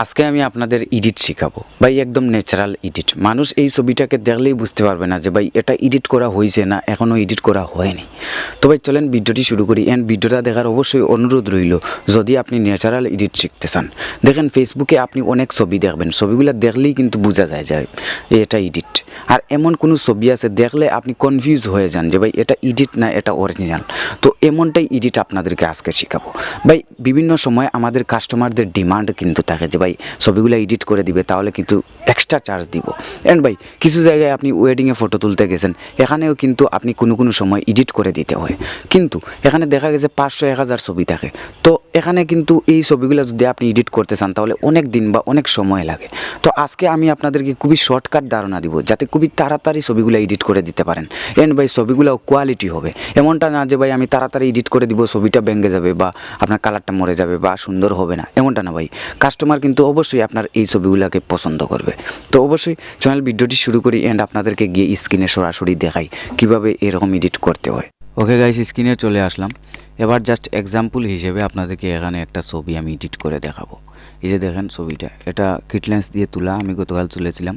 আজকে আমি আপনাদের এডিট শেখাবো ভাই, একদম ন্যাচারাল এডিট। মানুষ এই ছবিটাকে দেখলেই বুঝতে পারবে না যে ভাই এটা এডিট করা হয়েছে না এখনও এডিট করা হয়নি। তো ভাই চলেন ভিডিওটি শুরু করি। অ্যান্ড ভিডিওটা দেখার অবশ্যই অনুরোধ রইল যদি আপনি ন্যাচারাল এডিট শিখতে চান। দেখেন ফেসবুকে আপনি অনেক ছবি দেখবেন, ছবিগুলো দেখলেই কিন্তু বোঝা যায় যে এটা এডিট। আর এমন কোনো ছবি আছে দেখলে আপনি কনফিউজ হয়ে যান যে ভাই এটা এডিট না এটা অরিজিনাল। তো এমনটাই এডিট আপনাদেরকে আজকে শেখাবো ভাই। বিভিন্ন সময় আমাদের কাস্টমারদের ডিমান্ড কিন্তু থাকে যে ভাই ছবিগুলো এডিট করে দিবে, তাহলে কিন্তু এক্সট্রা চার্জ দিব। অ্যান্ড ভাই কিছু জায়গায় আপনি ওয়েডিংয়ে ফটো তুলতে গেছেন, এখানেও কিন্তু আপনি কোনো সময় এডিট করে দিতে হয়। কিন্তু এখানে দেখা গেছে 500-1000 ছবি থাকে। তো এখানে কিন্তু এই ছবিগুলো যদি আপনি এডিট করতে চান তাহলে অনেক দিন বা অনেক সময় লাগে। তো আজকে আমি আপনাদেরকে খুবই শর্টকাট ধারণা দিব যাতে খুবই তাড়াতাড়ি ছবিগুলো এডিট করে দিতে পারেন। অ্যান্ড ভাই ছবিগুলোও কোয়ালিটি হবে, এমনটা না যে ভাই আমি তাড়াতাড়ি এডিট করে দিব ছবিটা ভেঙে যাবে বা আপনার কালারটা মরে যাবে বা সুন্দর হবে না, এমনটা না ভাই। কাস্টমার কিন্তু অবশ্যই আপনার এই ছবিগুলোকে পছন্দ করবে। তো অবশ্যই চ্যানেল ভিডিওটি শুরু করি অ্যান্ড আপনাদেরকে গিয়ে স্ক্রিনে সরাসরি দেখাই কীভাবে এরকম এডিট করতে হয়। ওকে গাইস, স্ক্রিনে চলে আসলাম। এবার জাস্ট এক্সাম্পল হিসেবে আপনাদেরকে এখানে একটা ছবি আমি এডিট করে দেখাবো। এই যে দেখেন ছবিটা, এটা কিট লেন্স দিয়ে তোলা, আমি গতকাল তুলেছিলাম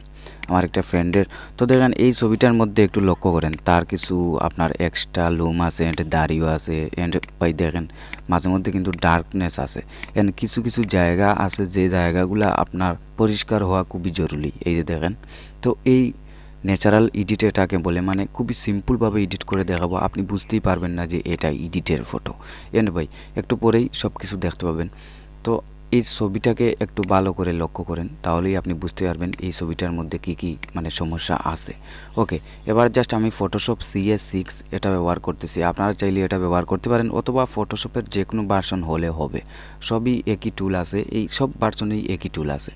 আমার একটা ফ্রেন্ডের। তো দেখেন এই ছবিটার মধ্যে একটু লক্ষ্য করেন, তার কিছু আপনার এক্সট্রা লুম আছে এন্ড দাড়িও আছে। এন্ড ভাই দেখেন মাঝে মধ্যে কিন্তু ডার্কনেস আছে। এন্ড কিছু কিছু জায়গা আছে যে জায়গাগুলো আপনার পরিষ্কার হওয়া খুবই জরুরি। এই যে দেখেন, তো এই ন্যাচারাল এডিট এটাকে বলে, মানে খুবই সিম্পলভাবে এডিট করে দেখাবো, আপনি বুঝতেই পারবেন না যে এটা এডিটের ফটো। এন্ড ভাই একটু পরেই সব কিছু দেখতে পাবেন। তো এই ছবিটাকে একটু ভালো করে লক্ষ্য করেন, তাহলেই আপনি বুঝতে পারবেন এই ছবিটার মধ্যে কি কি মানে সমস্যা আছে। ওকে, এবার জাস্ট আমি ফটোশপ CS6 এটা ব্যবহার করতেছি। আপনারা চাইলে এটা ব্যবহার করতে পারেন অথবা ফটোশপের যে কোনো ভার্সন হলে হবে, সবই একই টুল আছে, এই সব ভার্সনেই একই টুল আছে।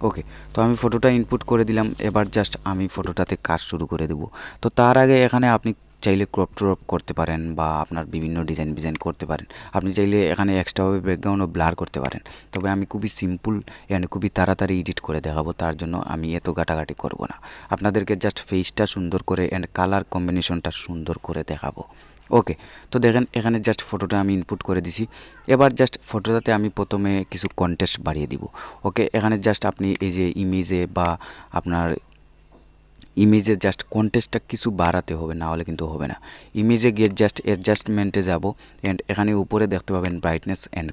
ওকে, তো আমি ফটোটা ইনপুট করে দিলাম। এবার জাস্ট আমি ফটোটাতে কাজ শুরু করে দেব। তো তার আগে এখানে আপনি চাইলে ক্রপ করতে পারেন বা আপনার বিভিন্ন ডিজাইন করতে পারেন। আপনি চাইলে এখানে এক্সট্রাভাবে ব্যাকগ্রাউন্ডও ব্লার করতে পারেন। তবে আমি খুবই সিম্পল এন্ড খুবই তাড়াতাড়ি এডিট করে দেখাবো, তার জন্য আমি এত ঘাটাঘাটি করব না। আপনাদেরকে জাস্ট ফেসটা সুন্দর করে এন্ড কালার কম্বিনেশনটা সুন্দর করে দেখাবো। ওকে, তো দেখেন এখানে জাস্ট ফটোটা আমি ইনপুট করে দিছি। এবার জাস্ট ফটোটাতে আমি প্রথমে কিছু কন্টেস্ট বাড়িয়ে দিব। ওকে, এখানে জাস্ট আপনি এই যে ইমেজে বা আপনার ইমেজে জাস্ট কন্টেস্টটা কিছু বাড়াতে হবে, না হলে কিন্তু হবে না। ইমেজে গিয়ে জাস্ট অ্যাডজাস্টমেন্টে যাব অ্যান্ড এখানে উপরে দেখতে পাবেন ব্রাইটনেস অ্যান্ড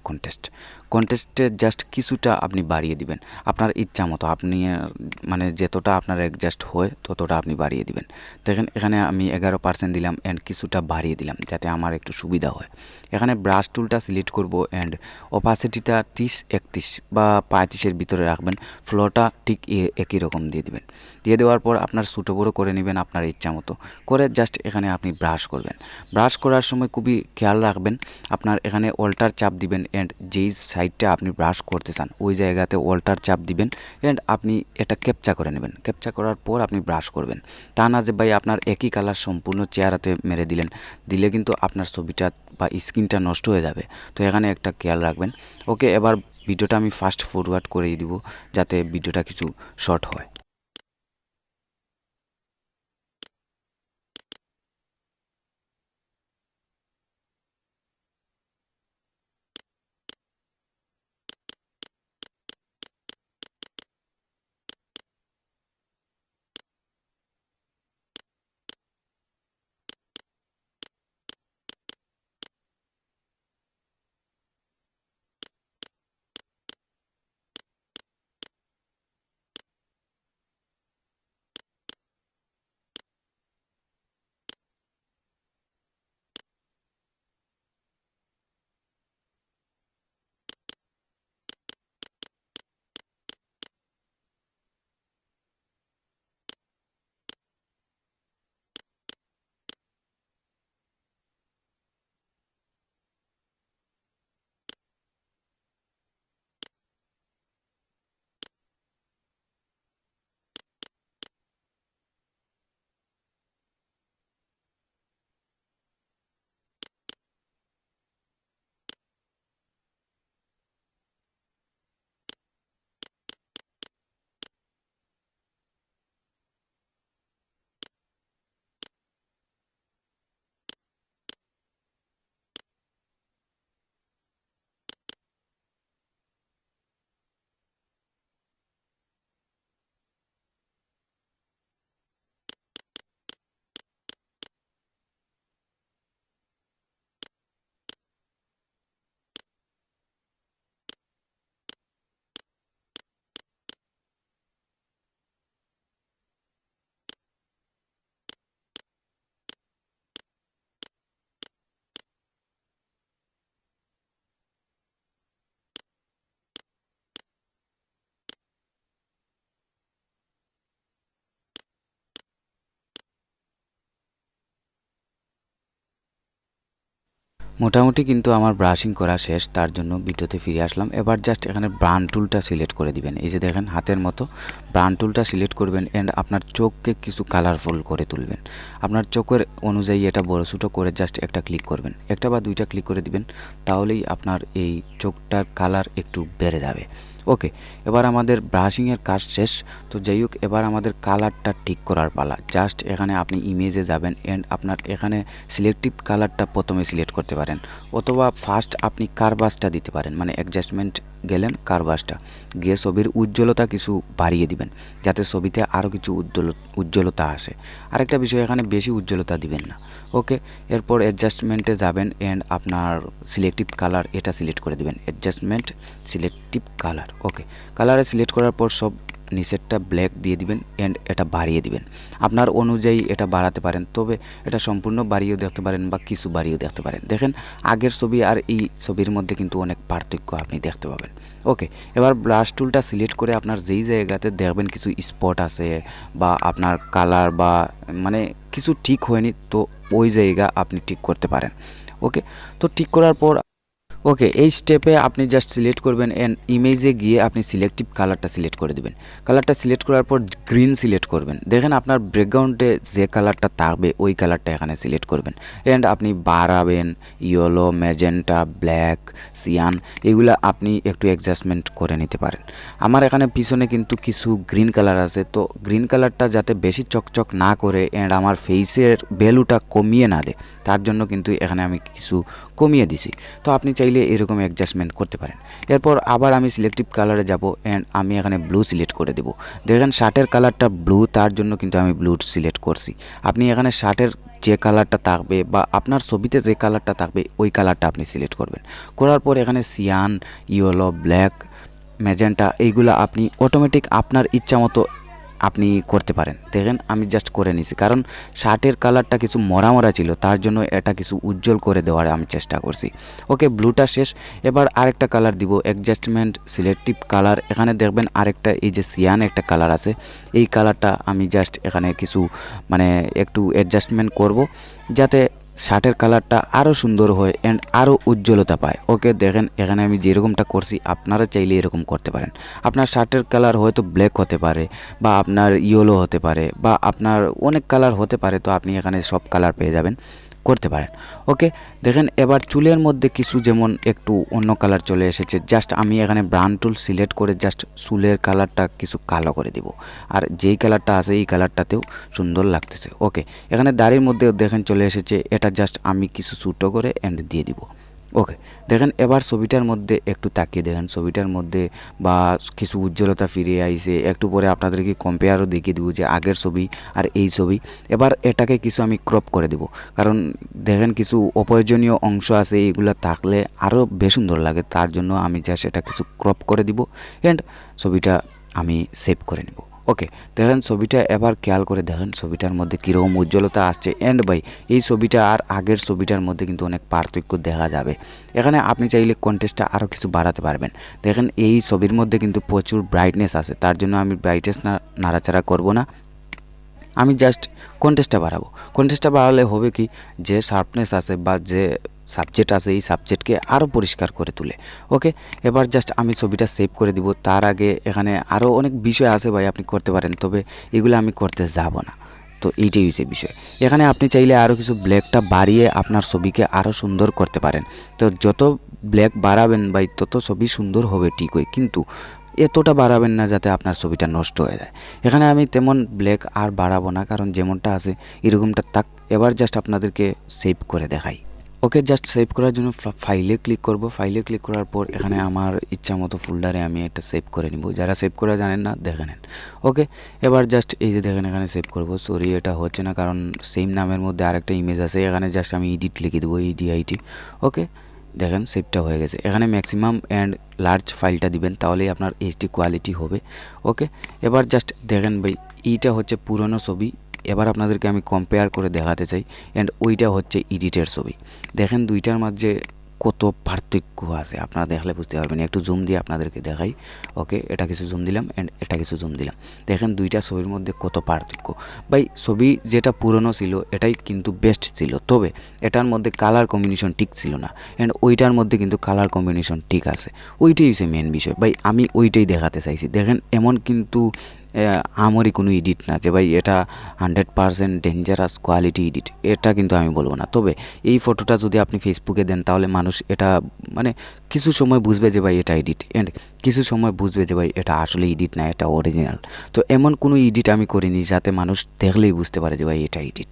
কন্টেস্টে জাস্ট কিছুটা আপনি বাড়িয়ে দিবেন আপনার ইচ্ছা মতো। আপনি মানে যতটা আপনার অ্যাডজাস্ট হয় ততটা আপনি বাড়িয়ে দিবেন। দেখেন এখানে আমি 11% দিলাম অ্যান্ড কিছুটা বাড়িয়ে দিলাম যাতে আমার একটু সুবিধা হয়। এখানে ব্রাশ টুলটা সিলেক্ট করব অ্যান্ড অপাসিটিটা 30-31 বা 35-এর ভিতরে রাখবেন। ফ্লোটা ঠিক একই রকম দিয়ে দিবেন। দিয়ে দেওয়ার পর আপনার ছোটো বড়ো করে নেবেন আপনার ইচ্ছা মতো করে। জাস্ট এখানে আপনি ব্রাশ করবেন। ব্রাশ করার সময় খুবই খেয়াল রাখবেন, আপনার এখানে অল্টার চাপ দিবেন অ্যান্ড যেই সাইডটা আপনি ব্রাশ করতে চান ওই জায়গাতে অল্টার চাপ দিবেন অ্যান্ড আপনি এটা ক্যাপচা করে নেবেন। ক্যাপচা করার পর আপনি ব্রাশ করবেন। তা না যে ভাই আপনার একই কালার সম্পূর্ণ চেহারাতে মেরে দিলে কিন্তু আপনার ছবিটা বা স্ক্রিনটা নষ্ট হয়ে যাবে। তো এখানে একটা খেয়াল রাখবেন। ওকে, এবার ভিডিওটা আমি ফাস্ট ফরওয়ার্ড করেই দিব যাতে ভিডিওটা কিছু শর্ট হয়। মোটামুটি কিন্তু আমার ব্রাশিং করা শেষ, তার জন্য ভিডিওতে ফিরে আসলাম। এবার জাস্ট এখানে ব্রান টুলটা সিলেক্ট করে দিবেন। এই যে দেখেন হাতের মতো ব্রান টুলটা সিলেক্ট করবেন অ্যান্ড আপনার চোখকে কিছু কালারফুল করে তুলবেন। আপনার চোখের অনুযায়ী এটা বড় ছোটো করে জাস্ট একটা ক্লিক করবেন, একটা বা দুইটা ক্লিক করে দিবেন, তাহলেই আপনার এই চোখটার কালার একটু বেড়ে যাবে। ওকে, এবার আমাদের ব্রাশিংয়ের কাজ শেষ। তো যাই হোক, এবার আমাদের কালারটা ঠিক করার পালা। জাস্ট এখানে আপনি ইমেজে যাবেন অ্যান্ড আপনার এখানে সিলেক্টিভ কালারটা প্রথমে সিলেক্ট করতে পারেন, অথবা ফার্স্ট আপনি কারবাসটা দিতে পারেন, মানে অ্যাডজাস্টমেন্ট গেলেন কারবাসটা গিয়ে ছবির উজ্জ্বলতা কিছু বাড়িয়ে দিবেন, যাতে ছবিতে আরও কিছু উজ্জ্বলতা আসে। আরেকটা বিষয়, এখানে বেশি উজ্জ্বলতা দিবেন না। ওকে, এরপর অ্যাডজাস্টমেন্টে যাবেন অ্যান্ড আপনার সিলেক্টিভ কালার এটা সিলেক্ট করে দিবেন, অ্যাডজাস্টমেন্ট সিলেক্টিভ কালার। ওকে, কালারে সিলেক্ট করার পর সব নিচেরটা ব্ল্যাক দিয়ে দিবেন অ্যান্ড এটা বাড়িয়ে দিবেন। আপনার অনুযায়ী এটা বাড়াতে পারেন, তবে এটা সম্পূর্ণ বাড়িয়েও দেখতে পারেন বা কিছু বাড়িয়েও দেখতে পারেন। দেখেন আগের ছবি আর এই ছবির মধ্যে কিন্তু অনেক পার্থক্য আপনি দেখতে পাবেন। ওকে, এবার ব্রাশ টুলটা সিলেক্ট করে আপনার যেই জায়গাতে দেখবেন কিছু স্পট আছে বা আপনার কালার বা মানে কিছু ঠিক হয়নি, তো ওই জায়গা আপনি ঠিক করতে পারেন। ওকে, তো ঠিক করার পর ওকে, এই স্টেপে আপনি জাস্ট সিলেক্ট করবেন অ্যান্ড ইমেজে গিয়ে আপনি সিলেক্টিভ কালারটা সিলেক্ট করে দেবেন। কালারটা সিলেক্ট করার পর গ্রিন সিলেক্ট করবেন। দেখেন আপনার ব্যাকগ্রাউন্ডে যে কালারটা থাকবে ওই কালারটা এখানে সিলেক্ট করবেন অ্যান্ড আপনি বাড়াবেন, ইয়েলো, ম্যাজেন্টা, ব্ল্যাক, সিয়ান, এগুলো আপনি একটু অ্যাডজাস্টমেন্ট করে নিতে পারেন। আমার এখানে পিছনে কিন্তু কিছু গ্রিন কালার আছে, তো গ্রিন কালারটা যাতে বেশি চকচক না করে অ্যান্ড আমার ফেসের ভ্যালুটা কমিয়ে না দেয়, তার জন্য কিন্তু এখানে আমি কিছু কমিয়ে দিছি। তো আপনি চাইলে এরকম অ্যাডজাস্টমেন্ট করতে পারেন। এরপর আবার আমি সিলেক্টিভ কালারে যাব অ্যান্ড আমি এখানে ব্লু সিলেক্ট করে দেব। দেখেন শার্টের কালারটা ব্লু, তার জন্য কিন্তু আমি ব্লু সিলেক্ট করছি। আপনি এখানে শার্টের যে কালারটা থাকবে বা আপনার ছবিতে যে কালারটা থাকবে ওই কালারটা আপনি সিলেক্ট করবেন। করার পর এখানে সিয়ান, ইয়েলো, ব্ল্যাক, ম্যাজেন্টা, এইগুলো আপনি অটোমেটিক আপনার ইচ্ছা মতো আপনি করতে পারেন। দেখেন আমি জাস্ট করে নিছি, কারণ শার্টের কালারটা কিছু মরা মরা ছিল, তার জন্য এটা কিছু উজ্জ্বল করে দেওয়ার আমি চেষ্টা করছি। ওকে, ব্লুটা শেষ। এবার আরেকটা কালার দিব, অ্যাডজাস্টমেন্ট সিলেক্টিভ কালার। এখানে দেখবেন আরেকটা এই যে সিয়ান একটা কালার আছে, এই কালারটা আমি জাস্ট এখানে কিছু মানে একটু অ্যাডজাস্টমেন্ট করব, যাতে শার্টের কালারটা আরও সুন্দর হয় অ্যান্ড আরও উজ্জ্বলতা পায়। ওকে, দেখেন এখানে আমি যেরকমটা করছি আপনারা চাইলে এরকম করতে পারেন। আপনার শার্টের কালার হয়তো ব্ল্যাক হতে পারে বা আপনার ইয়েলো হতে পারে বা আপনার অনেক কালার হতে পারে, তো আপনি এখানে সব কালার পেয়ে যাবেন, করতে পারেন। ওকে, দেখেন এবার চুলের মধ্যে কিছু যেমন একটু অন্য কালার চলে এসেছে, জাস্ট আমি এখানে ব্রাউন টুল সিলেক্ট করে জাস্ট চুলের কালারটা কিছু কালো করে দিব, আর যেই কালারটা আছে এই কালারটাতেও সুন্দর লাগতেছে। ওকে, এখানে দাড়ির মধ্যে দেখেন চলে এসেছে, এটা জাস্ট আমি কিছু ছোটো করে এন্ড দিয়ে দিব। ওকে, দেখেন এবার ছবিটার মধ্যে একটু তাকিয়ে দেখেন, ছবিটার মধ্যে বা কিছু উজ্জ্বলতা ফিরে আইছে। একটু পরে আপনাদেরকে কম্পেয়ারও দেখিয়ে দিব যে আগের ছবি আর এই ছবি। এবার এটাকে কিছু আমি ক্রপ করে দেব, কারণ দেখেন কিছু অপ্রয়োজনীয় অংশ আছে, এইগুলো থাকলে আরও বেশ সুন্দর লাগে, তার জন্য আমি জাস্ট এটা কিছু ক্রপ করে দিব অ্যান্ড ছবিটা আমি সেভ করে নেব। ওকে, দেখেন ছবিটা এবার খেয়াল করে দেখেন ছবিটার মধ্যে কীরকম উজ্জ্বলতা আসছে। অ্যান্ড ভাই এই ছবিটা আর আগের ছবিটার মধ্যে কিন্তু অনেক পার্থক্য দেখা যাবে। এখানে আপনি চাইলে কন্ট্রাস্টটা আরও কিছু বাড়াতে পারবেন। দেখেন এই ছবির মধ্যে কিন্তু প্রচুর ব্রাইটনেস আছে, তার জন্য আমি ব্রাইটনেস নাড়াচাড়া করব না, আমি জাস্ট কন্ট্রাস্টটা বাড়াবো। কন্ট্রাস্টটা বাড়ালে হবে কি, যে শার্পনেস আছে বা যে সাবজেক্ট আছে এই সাবজেক্টকে আরও পরিষ্কার করে তুলে। ওকে, এবার জাস্ট আমি ছবিটা সেভ করে দিব। তার আগে এখানে আরও অনেক বিষয় আছে ভাই আপনি করতে পারেন, তবে এগুলো আমি করতে যাব না। তো এইটাই হচ্ছে বিষয়। এখানে আপনি চাইলে আরও কিছু ব্ল্যাকটা বাড়িয়ে আপনার ছবিকে আরও সুন্দর করতে পারেন। তো যত ব্ল্যাক বাড়াবেন ভাই তত ছবি সুন্দর হবে ঠিকই, কিন্তু এতটা বাড়াবেন না যাতে আপনার ছবিটা নষ্ট হয়ে যায়। এখানে আমি তেমন ব্ল্যাক আর বাড়াবো না, কারণ যেমনটা আছে এরকমটা থাক। এবার জাস্ট আপনাদেরকে সেভ করে দেখাই। ওকে, জাস্ট সেভ করার জন্য ফাইলে ক্লিক করব। ফাইলে ক্লিক করার পর এখানে আমার ইচ্ছা মতো ফোল্ডারে আমি এটা সেভ করে নিব। যারা সেভ করা জানেন না দেখে নেন। ওকে, এবার জাস্ট এই যে দেখেন এখানে সেভ করব। সরি এটা হচ্ছে না, কারণ সেম নামের মধ্যে আরেকটা ইমেজ আছে। এখানে জাস্ট আমি এডিট লিখে দেবো, EDIT। ওকে, দেখেন সেভটা হয়ে গেছে। এখানে ম্যাক্সিমাম অ্যান্ড লার্জ ফাইলটা দিবেন, তাহলেই আপনার HD কোয়ালিটি হবে। ওকে, এবার জাস্ট দেখেন ভাই এইটা হচ্ছে পুরনো ছবি। এবার আপনাদেরকে আমি কম্পেয়ার করে দেখাতে চাই, অ্যান্ড ওইটা হচ্ছে এডিটের ছবি। দেখেন দুইটার মাঝে কত পার্থক্য আছে আপনারা দেখলে বুঝতে পারবেন। একটু জুম দিয়ে আপনাদেরকে দেখাই। ওকে, এটা কিছু জুম দিলাম অ্যান্ড এটা কিছু জুম দিলাম, দেখেন দুইটা ছবির মধ্যে কত পার্থক্য। ভাই ছবি যেটা পুরনো ছিল এটাই কিন্তু বেস্ট ছিল, তবে এটার মধ্যে কালার কম্বিনেশন ঠিক ছিল না, অ্যান্ড ওইটার মধ্যে কিন্তু কালার কম্বিনেশন ঠিক আছে। ওইটাই হচ্ছে মেন বিষয় ভাই, আমি ওইটাই দেখাতে চাইছি। দেখেন এমন কিন্তু আমারই কোনো এডিট না যে ভাই এটা 100% ডেঞ্জারাস কোয়ালিটি এডিট, এটা কিন্তু আমি বলবো না। তবে এই ফটোটা যদি আপনি ফেসবুকে দেন তাহলে মানুষ এটা মানে কিছু সময় বুঝবে যে ভাই এটা এডিট, অ্যান্ড কিছু সময় বুঝবে যে ভাই এটা আসলে এডিট না, এটা অরিজিনাল। তো এমন কোনো এডিট আমি করিনি যাতে মানুষ দেখলেই বুঝতে পারে যে ভাই এটা এডিট,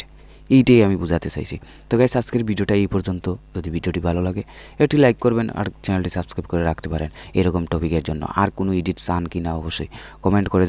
এইটাই আমি বোঝাতে চাইছি। তো গাইস আজকের ভিডিওটা এই পর্যন্ত। যদি ভিডিওটি ভালো লাগে একটি লাইক করবেন আর চ্যানেলটি সাবস্ক্রাইব করে রাখতে পারেন এরকম টপিকের জন্য। আর কোনো এডিট চান কি না অবশ্যই কমেন্ট করে